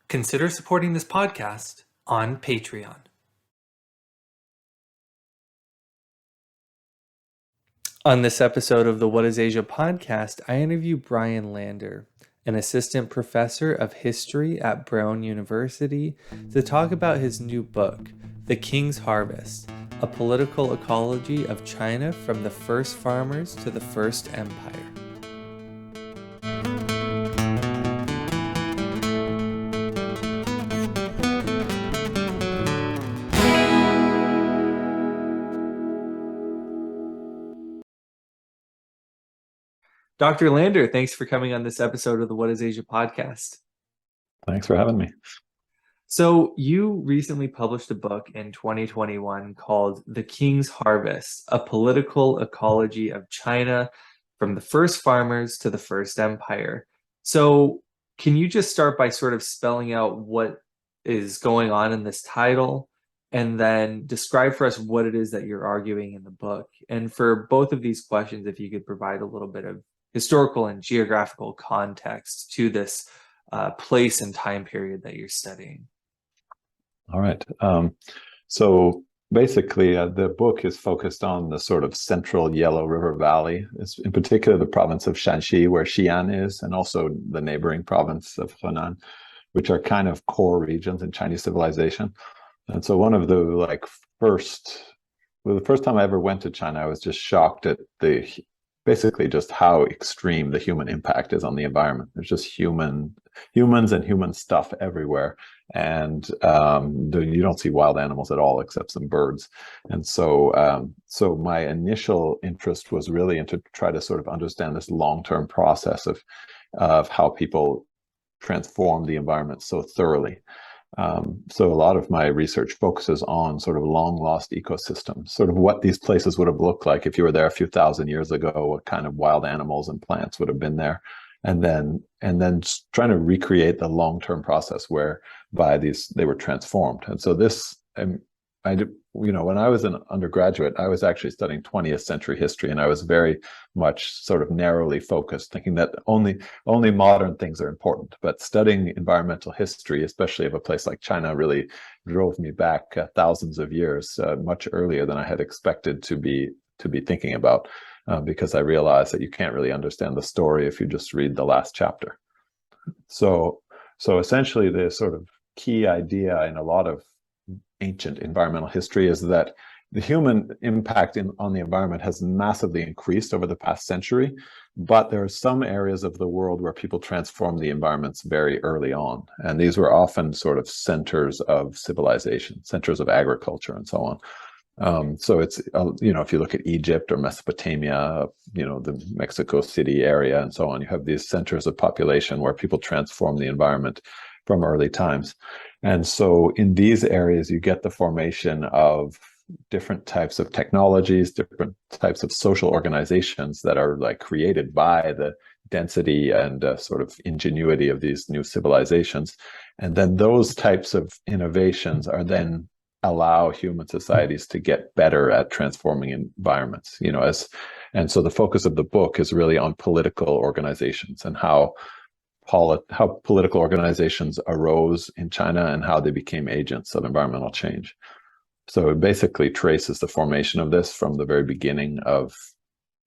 Consider supporting this podcast on Patreon. On this episode of the What is Asia podcast, I interview Brian Lander, an assistant professor of history at Brown University, to talk about his new book, The King's Harvest, a political ecology of China from the first farmers to the first empire. Dr. Lander, thanks for coming on this episode of the What is Asia podcast. Thanks for having me. So you recently published a book in 2021 called The King's Harvest, a political ecology of China from the first farmers to the first empire. So can you just start by sort of spelling out what is going on in this title and then describe for us what it is that you're arguing in the book? And for both of these questions, if you could provide a little bit of historical and geographical context to this place and time period that you're studying. All right. So basically, the book is focused on the sort of central Yellow River Valley. It's in particular the province of Shanxi, where Xi'an is, and also the neighboring province of Henan, which are kind of core regions in Chinese civilization. And so one of the the first time I ever went to China, I was just shocked at basically just how extreme the human impact is on the environment. There's just humans and human stuff everywhere. And you don't see wild animals at all except some birds. And so my initial interest was really to try to sort of understand this long-term process of how people transform the environment so thoroughly. So a lot of my research focuses on sort of long-lost ecosystems, sort of what these places would have looked like if you were there a few thousand years ago, what kind of wild animals and plants would have been there, and then trying to recreate the long-term process whereby they were transformed. And so when I was an undergraduate, I was actually studying 20th century history, and I was very much sort of narrowly focused, thinking that only modern things are important. But studying environmental history, especially of a place like China, really drove me back thousands of years, much earlier than I had expected to be thinking about, because I realized that you can't really understand the story if you just read the last chapter. So essentially, the sort of key idea in a lot of ancient environmental history is that the human impact on the environment has massively increased over the past century, but there are some areas of the world where people transform the environments very early on. And these were often sort of centers of civilization, centers of agriculture, and so on. So it's, if you look at Egypt or Mesopotamia, the Mexico City area and so on, you have these centers of population where people transform the environment from early times. And so in these areas, you get the formation of different types of technologies, different types of social organizations that are like created by the density and sort of ingenuity of these new civilizations. And then those types of innovations are then allow human societies to get better at transforming environments, and so the focus of the book is really on political organizations and how political organizations arose in China and how they became agents of environmental change. So it basically traces the formation of this from the very beginning of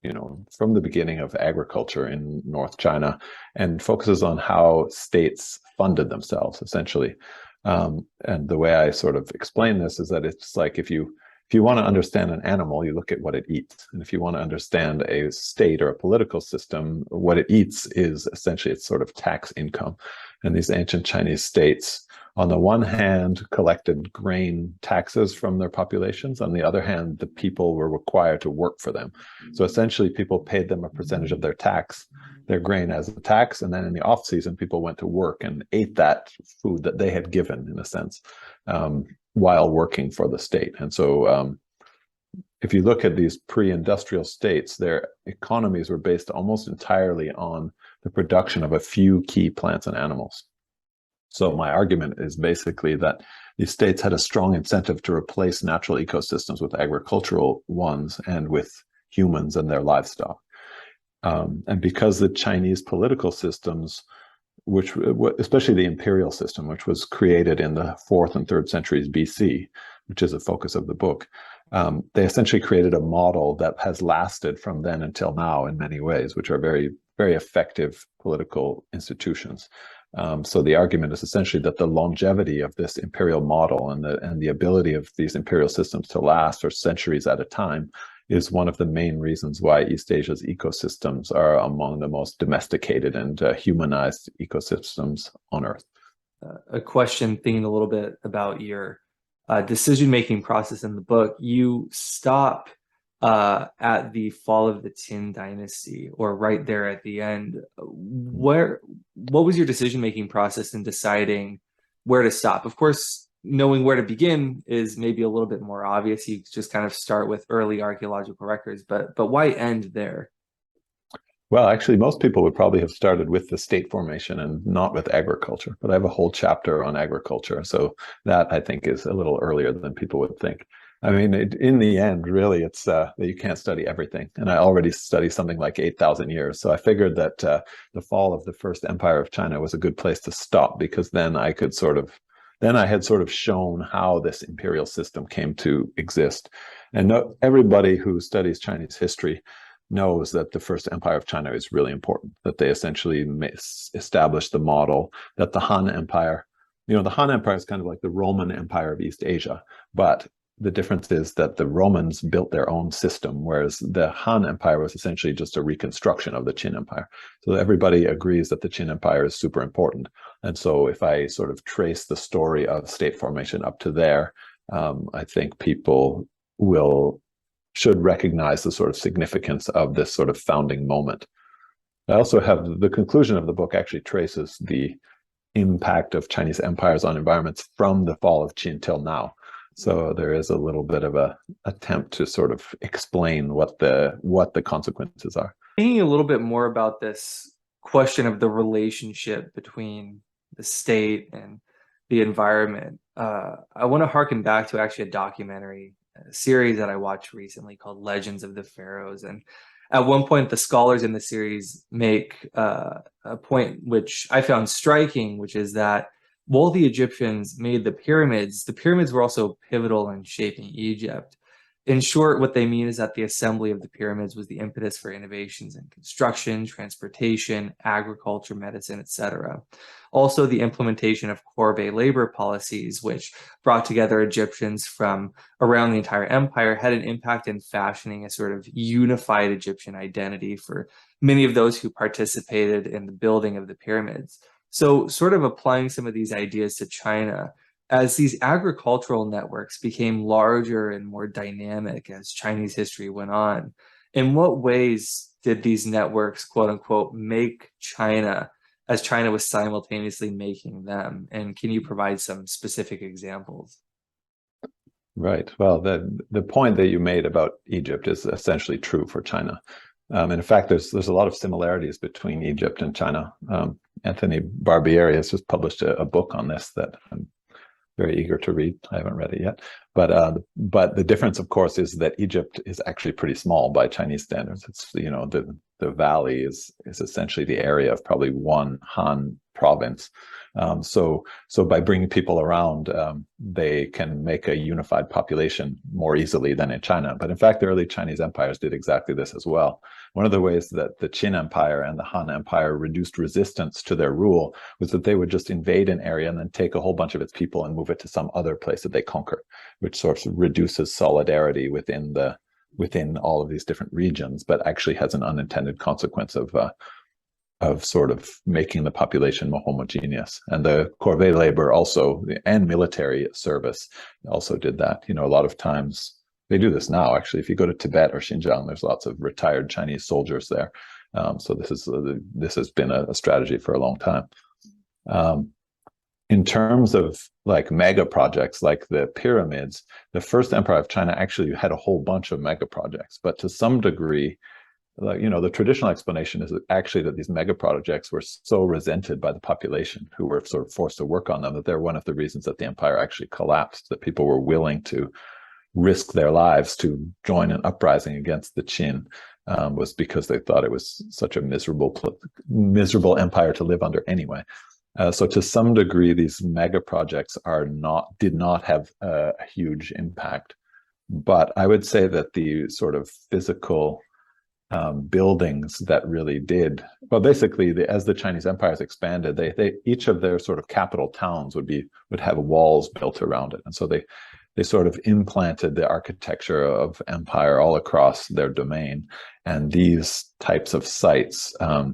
agriculture in North China, and focuses on how states funded themselves, essentially. And the way I sort of explain this is that it's like if you want to understand an animal, you look at what it eats. And if you want to understand a state or a political system, what it eats is essentially its sort of tax income. And these ancient Chinese states, on the one hand, collected grain taxes from their populations. On the other hand, the people were required to work for them. So essentially, people paid them a percentage of their grain as a tax. And then in the off season, people went to work and ate that food that they had given, in a sense, while working for the state. And so if you look at these pre-industrial states, their economies were based almost entirely on the production of a few key plants and animals. So my argument is basically that these states had a strong incentive to replace natural ecosystems with agricultural ones and with humans and their livestock. And because the Chinese political systems especially the imperial system, which was created in the 4th and 3rd centuries BC, which is a focus of the book. They essentially created a model that has lasted from then until now in many ways, which are very, very effective political institutions. So the argument is essentially that the longevity of this imperial model and the ability of these imperial systems to last for centuries at a time is one of the main reasons why East Asia's ecosystems are among the most domesticated and humanized ecosystems on Earth. A question thinking a little bit about your decision-making process in the book. You stop at the fall of the Qin dynasty, or right there at the end. What was your decision-making process in deciding where to stop? Of course, knowing where to begin is maybe a little bit more obvious. You just kind of start with early archaeological records, but why end there? Well, actually, most people would probably have started with the state formation and not with agriculture. But I have a whole chapter on agriculture, so that I think is a little earlier than people would think. I mean, in the end, really, it's that you can't study everything. And I already studied something like 8,000 years. So I figured that the fall of the First Empire of China was a good place to stop, because then I had sort of shown how this imperial system came to exist. And everybody who studies Chinese history knows that the First Empire of China is really important, that they essentially established the model that the Han Empire, the Han Empire is kind of like the Roman Empire of East Asia, but the difference is that the Romans built their own system, whereas the Han Empire was essentially just a reconstruction of the Qin Empire. So everybody agrees that the Qin Empire is super important. And so if I sort of trace the story of state formation up to there, I think people should recognize the sort of significance of this sort of founding moment. I also have the conclusion of the book actually traces the impact of Chinese empires on environments from the fall of Qin till now. So there is a little bit of a attempt to sort of explain what the consequences are. Thinking a little bit more about this question of the relationship between the state and the environment, I want to harken back to actually a documentary series that I watched recently called Legends of the Pharaohs. And at one point, the scholars in the series make a point which I found striking, which is that while the Egyptians made the pyramids were also pivotal in shaping Egypt. In short, what they mean is that the assembly of the pyramids was the impetus for innovations in construction, transportation, agriculture, medicine, etc. Also, the implementation of corvée labor policies, which brought together Egyptians from around the entire empire, had an impact in fashioning a sort of unified Egyptian identity for many of those who participated in the building of the pyramids. So, sort of applying some of these ideas to China, as these agricultural networks became larger and more dynamic as Chinese history went on, in what ways did these networks, quote unquote, make China as China was simultaneously making them? And can you provide some specific examples? Right. Well, the point that you made about Egypt is essentially true for China. And in fact, there's a lot of similarities between Egypt and China. Anthony Barbieri has just published a book on this that I'm very eager to read. I haven't read it yet, but the difference, of course, is that Egypt is actually pretty small by Chinese standards. It's the valley is essentially the area of probably one Han province. So by bringing people around, they can make a unified population more easily than in China. But in fact, the early Chinese empires did exactly this as well. One of the ways that the Qin Empire and the Han Empire reduced resistance to their rule was that they would just invade an area and then take a whole bunch of its people and move it to some other place that they conquer, which sort of reduces solidarity within all of these different regions, but actually has an unintended consequence of sort of making the population more homogeneous. And the corvée labor also, and military service also did that. A lot of times they do this now, actually. If you go to Tibet or Xinjiang, there's lots of retired Chinese soldiers there. So this has been a strategy for a long time. In terms of like mega projects like the pyramids, the First Empire of China actually had a whole bunch of mega projects, but to some degree, the traditional explanation is actually that these mega projects were so resented by the population who were sort of forced to work on them that they're one of the reasons that the empire actually collapsed, that people were willing to risk their lives to join an uprising against the Qin was because they thought it was such a miserable empire to live under anyway. So to some degree, these mega projects did not have a huge impact. But I would say that the sort of physical buildings that really did well, basically as the Chinese empires expanded, they each of their sort of capital towns would have walls built around it, and so they sort of implanted the architecture of empire all across their domain. And these types of sites, a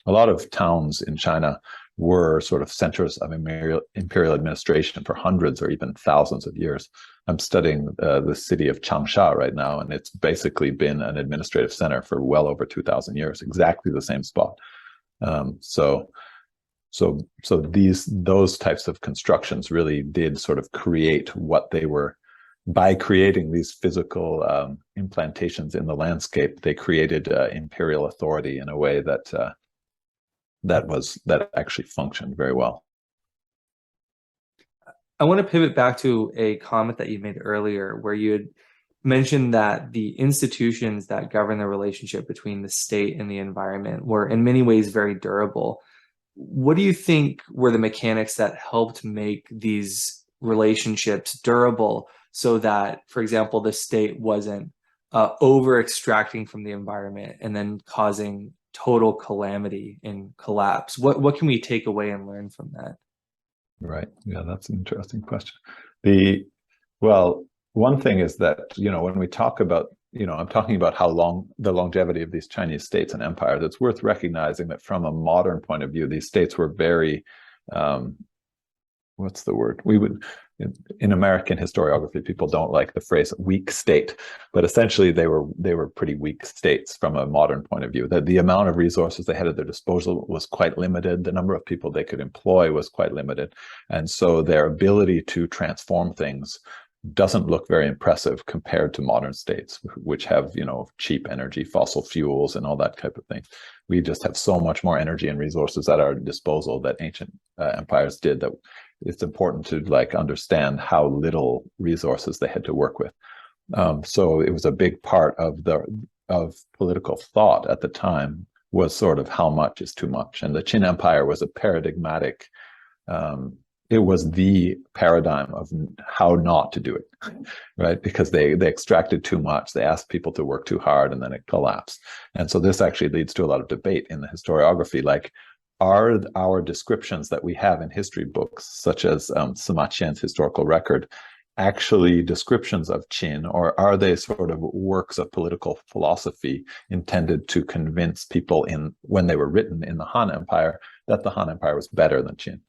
lot of towns in China were sort of centers of imperial administration for hundreds or even thousands of years. I'm studying the city of Changsha right now, and it's basically been an administrative center for well over 2,000 years, exactly the same spot. So those types of constructions really did sort of create what they were. By creating these physical implantations in the landscape, they created imperial authority in a way that actually functioned very well. I want to pivot back to a comment that you made earlier where you had mentioned that the institutions that govern the relationship between the state and the environment were in many ways very durable. What do you think were the mechanics that helped make these relationships durable so that, for example, the state wasn't over extracting from the environment and then causing total calamity and collapse? What can we take away and learn from that? Right. Yeah, that's an interesting question. One thing is that, when we talk about, I'm talking about how long the longevity of these Chinese states and empires, it's worth recognizing that from a modern point of view, these states were very, what's the word? In American historiography, people don't like the phrase weak state, but essentially they were pretty weak states from a modern point of view. That the amount of resources they had at their disposal was quite limited. The number of people they could employ was quite limited. And so their ability to transform things doesn't look very impressive compared to modern states, which have, cheap energy, fossil fuels, and all that type of thing. We just have so much more energy and resources at our disposal that ancient empires did, that it's important to understand how little resources they had to work with. So it was a big part of political thought at the time, was sort of how much is too much. And the Qin Empire was a paradigmatic, it was the paradigm of how not to do it, right? Because they extracted too much, they asked people to work too hard, and then it collapsed. And so this actually leads to a lot of debate in the historiography, are our descriptions that we have in history books, such as Sima Qian's historical record, actually descriptions of Qin, or are they sort of works of political philosophy intended to convince people when they were written in the Han Empire that the Han Empire was better than Qin?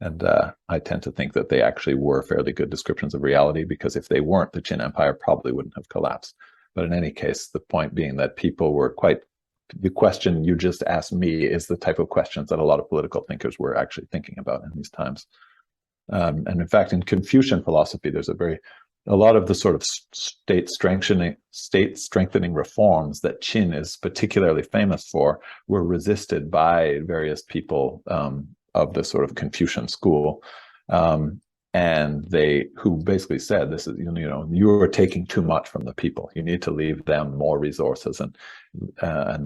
And I tend to think that they actually were fairly good descriptions of reality, because if they weren't, the Qin Empire probably wouldn't have collapsed. But in any case, the point being that people were the question you just asked me is the type of questions that a lot of political thinkers were actually thinking about in these times. And in fact, in Confucian philosophy, there's a lot of the sort of state strengthening reforms that Qin is particularly famous for were resisted by various people of the sort of Confucian school. And who basically said, this is, you are taking too much from the people. You need to leave them more resources, and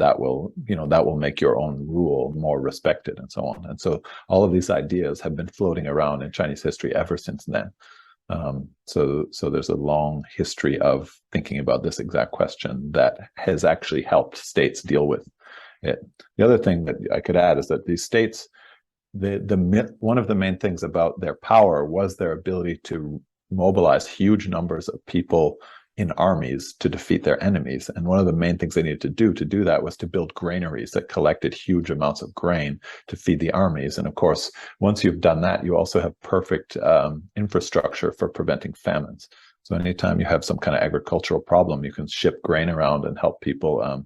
that will make your own rule more respected, and so on. And so all of these ideas have been floating around in Chinese history ever since then. So there's a long history of thinking about this exact question that has actually helped states deal with it. The other thing that I could add is that these states, one of the main things about their power was their ability to mobilize huge numbers of people in armies to defeat their enemies. And one of the main things they needed to do that was to build granaries that collected huge amounts of grain to feed the armies. And of course, once you've done that, you also have perfect infrastructure for preventing famines. So anytime you have some kind of agricultural problem, you can ship grain around and help people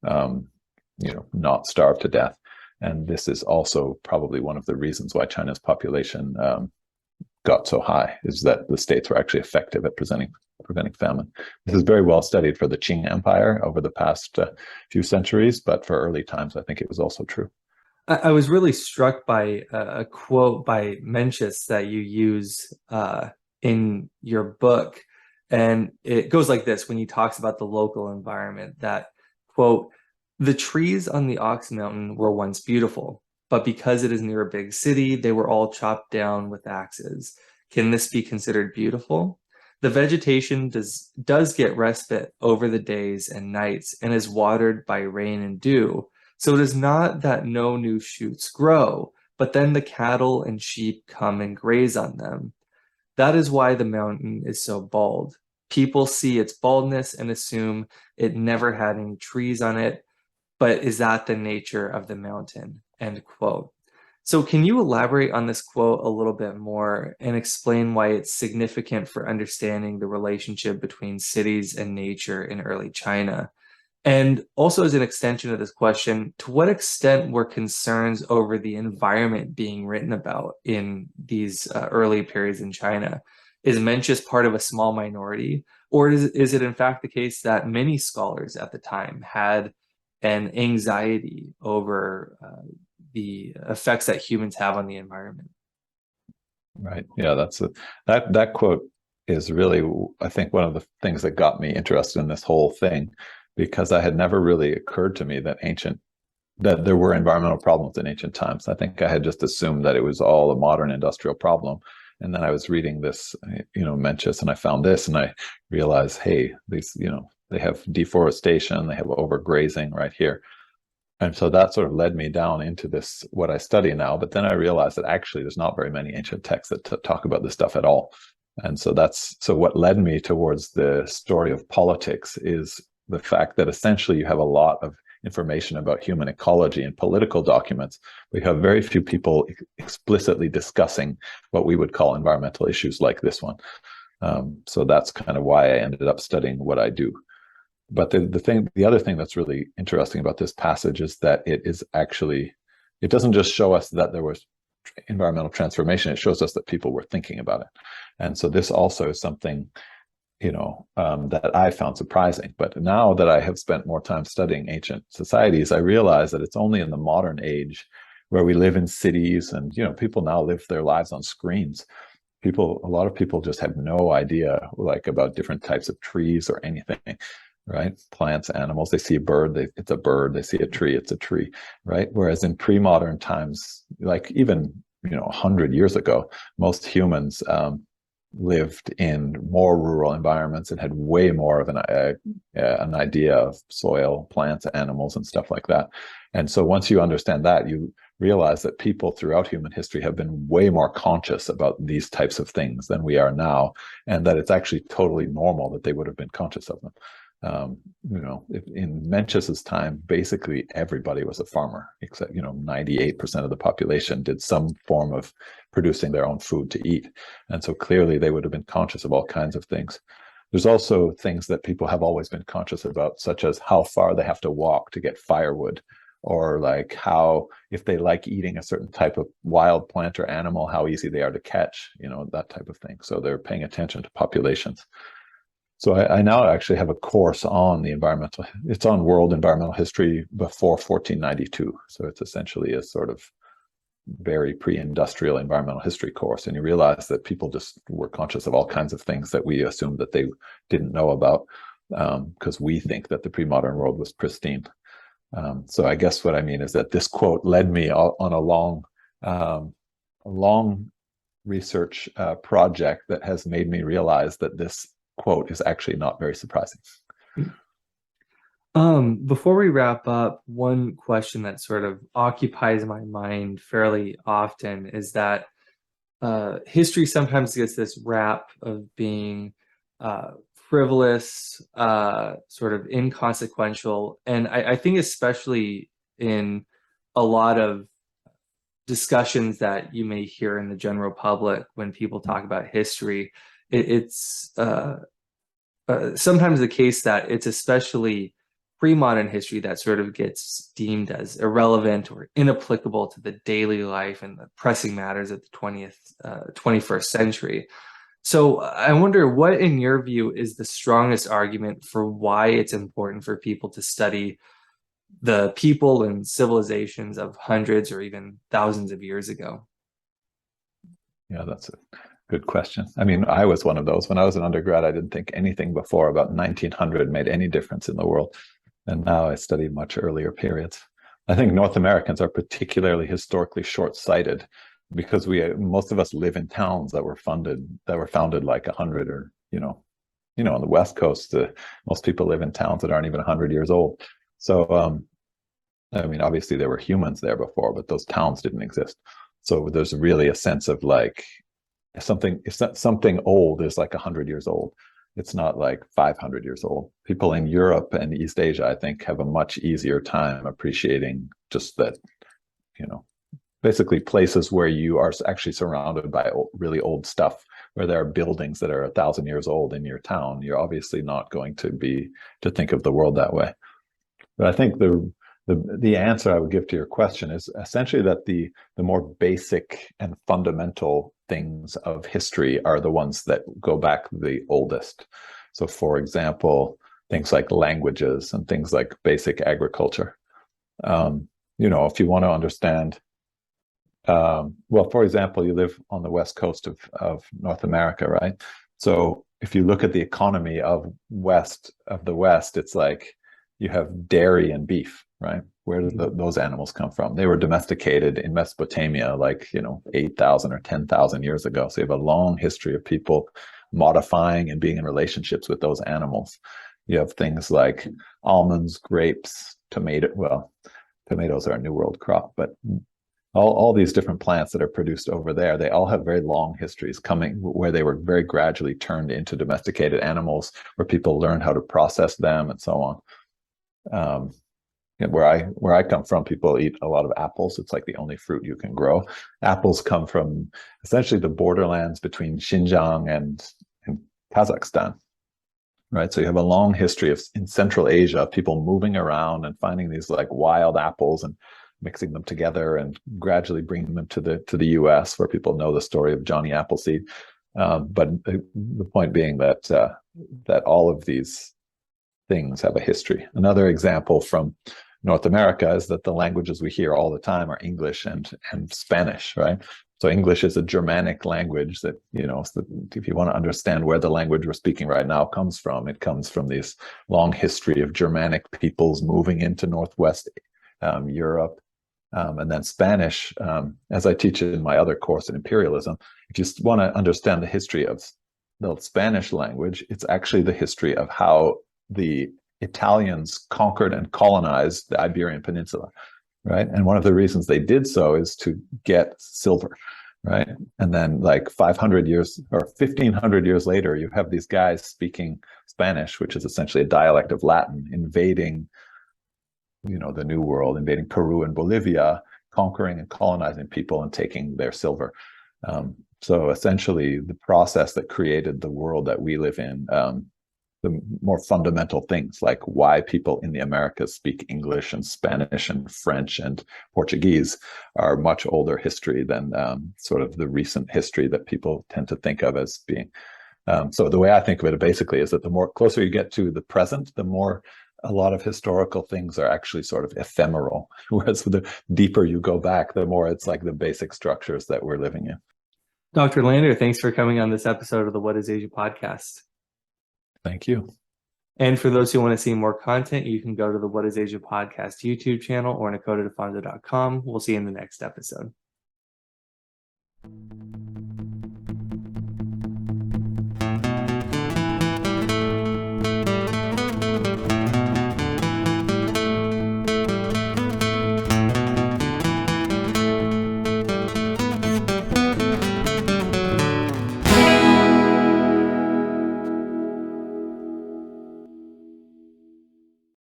not starve to death. And this is also probably one of the reasons why China's population got so high, is that the states were actually effective at preventing famine. This is very well studied for the Qing Empire over the past few centuries, but for early times, I think it was also true. I was really struck by a quote by Mencius that you use in your book. And it goes like this when he talks about the local environment that, quote, the trees on the Ox Mountain were once beautiful, but because it is near a big city, they were all chopped down with axes. Can this be considered beautiful? The vegetation does get respite over the days and nights and is watered by rain and dew. So it is not that no new shoots grow, but then the cattle and sheep come and graze on them. That is why the mountain is so bald. People see its baldness and assume it never had any trees on it, but is that the nature of the mountain? End quote. So, can you elaborate on this quote a little bit more and explain why it's significant for understanding the relationship between cities and nature in early China? And also, as an extension of this question, to what extent were concerns over the environment being written about in these early periods in China? Is Mencius part of a small minority, or is it in fact the case that many scholars at the time had an anxiety over the effects that humans have on the environment? Right. Yeah, that quote is really, I think, one of the things that got me interested in this whole thing, because I had never really occurred to me that there were environmental problems in ancient times. I think I had just assumed that it was all a modern industrial problem. And then I was reading this, Mencius, and I found this, and I realized, hey, they have deforestation, they have overgrazing right here. And so that sort of led me down into this, what I study now. But then I realized that actually there's not very many ancient texts that talk about this stuff at all. And so what led me towards the story of politics is the fact that essentially you have a lot of information about human ecology in political documents. We have very few people explicitly discussing what we would call environmental issues like this one. So that's kind of why I ended up studying what I do. But the other thing that's really interesting about this passage is that it doesn't just show us that there was environmental transformation, it shows us that people were thinking about it. And so this also is something, that I found surprising. But now that I have spent more time studying ancient societies, I realize that it's only in the modern age where we live in cities and, people now live their lives on screens. A lot of people just have no idea like about different types of trees or anything, right? Plants, animals, they see a bird, it's a bird, they see a tree, it's a tree, right? Whereas in pre-modern times, like even, 100 years ago, most humans lived in more rural environments and had way more of an idea of soil, plants, animals, and stuff like that. And so once you understand that, you realize that people throughout human history have been way more conscious about these types of things than we are now, and that it's actually totally normal that they would have been conscious of them. In Mencius's time, basically everybody was a farmer, except 98% of the population did some form of producing their own food to eat, and so clearly they would have been conscious of all kinds of things. There's also things that people have always been conscious about, such as how far they have to walk to get firewood, or like how, if they like eating a certain type of wild plant or animal, how easy they are to catch, that type of thing. So they're paying attention to populations. So I now actually have a course on it's on world environmental history before 1492. So it's essentially a sort of very pre-industrial environmental history course. And you realize that people just were conscious of all kinds of things that we assumed that they didn't know about, because we think that the pre-modern world was pristine. So I guess what I mean is that this quote led me on a long research project that has made me realize that this quote is actually not very surprising. Before we wrap up, one question that sort of occupies my mind fairly often is that history sometimes gets this rap of being frivolous, sort of inconsequential. And I think especially in a lot of discussions that you may hear in the general public when people talk about history, it's sometimes the case that it's especially pre-modern history that sort of gets deemed as irrelevant or inapplicable to the daily life and the pressing matters of the 21st century. So I wonder what, in your view, is the strongest argument for why it's important for people to study the people and civilizations of hundreds or even thousands of years ago? Yeah, Good question. I mean, I was one of those. When I was an undergrad, I didn't think anything before about 1900 made any difference in the world. And now I study much earlier periods. I think North Americans are particularly historically short-sighted because most of us live in towns that were founded like 100 or, on the West Coast, most people live in towns that aren't even 100 years old. So, I mean, obviously there were humans there before, but those towns didn't exist. So there's really a sense of like, if something old is like 100 years old, it's not like 500 years old. People in Europe and East Asia, I think, have a much easier time appreciating just that, basically places where you are actually surrounded by really old stuff, where there are buildings that are 1,000 years old in your town. You're obviously not going to think of the world that way. But I think the answer I would give to your question is essentially that the more basic and fundamental things of history are the ones that go back the oldest. So, for example, things like languages and things like basic agriculture. If you want to understand, well, for example, you live on the west coast of North America, right? So if you look at the economy of the West, it's like you have dairy and beef, right? Where did those animals come from? They were domesticated in Mesopotamia, like, 8,000 or 10,000 years ago. So you have a long history of people modifying and being in relationships with those animals. You have things like almonds, grapes, tomatoes are a New World crop, but all these different plants that are produced over there, they all have very long histories coming where they were very gradually turned into domesticated animals, where people learned how to process them and so on. Where I come from, people eat a lot of apples. It's like the only fruit you can grow. Apples come from essentially the borderlands between Xinjiang and Kazakhstan, right? So you have a long history in Central Asia, people moving around and finding these like wild apples and mixing them together and gradually bringing them to the US, where people know the story of Johnny Appleseed. But the point being that all of these things have a history. Another example from North America is that the languages we hear all the time are English and Spanish, right? So English is a Germanic language that, if you want to understand where the language we're speaking right now comes from, it comes from this long history of Germanic peoples moving into Northwest Europe. And then Spanish, as I teach in my other course in imperialism, if you want to understand the history of the Spanish language, it's actually the history of how the Italians conquered and colonized the Iberian Peninsula, right? And one of the reasons they did so is to get silver, right? And then like 500 years or 1,500 years later, you have these guys speaking Spanish, which is essentially a dialect of Latin, invading the New World, invading Peru and Bolivia, conquering and colonizing people and taking their silver. So essentially, the process that created the world that we live in, the more fundamental things like why people in the Americas speak English and Spanish and French and Portuguese are much older history than sort of the recent history that people tend to think of as being. So the way I think of it basically is that the more closer you get to the present, the more a lot of historical things are actually sort of ephemeral, whereas the deeper you go back, the more it's like the basic structures that we're living in. Dr. Lander, thanks for coming on this episode of the What is Asia podcast. Thank you. And for those who want to see more content, you can go to the What is Asia podcast YouTube channel or nakotadefonso.com. We'll see you in the next episode.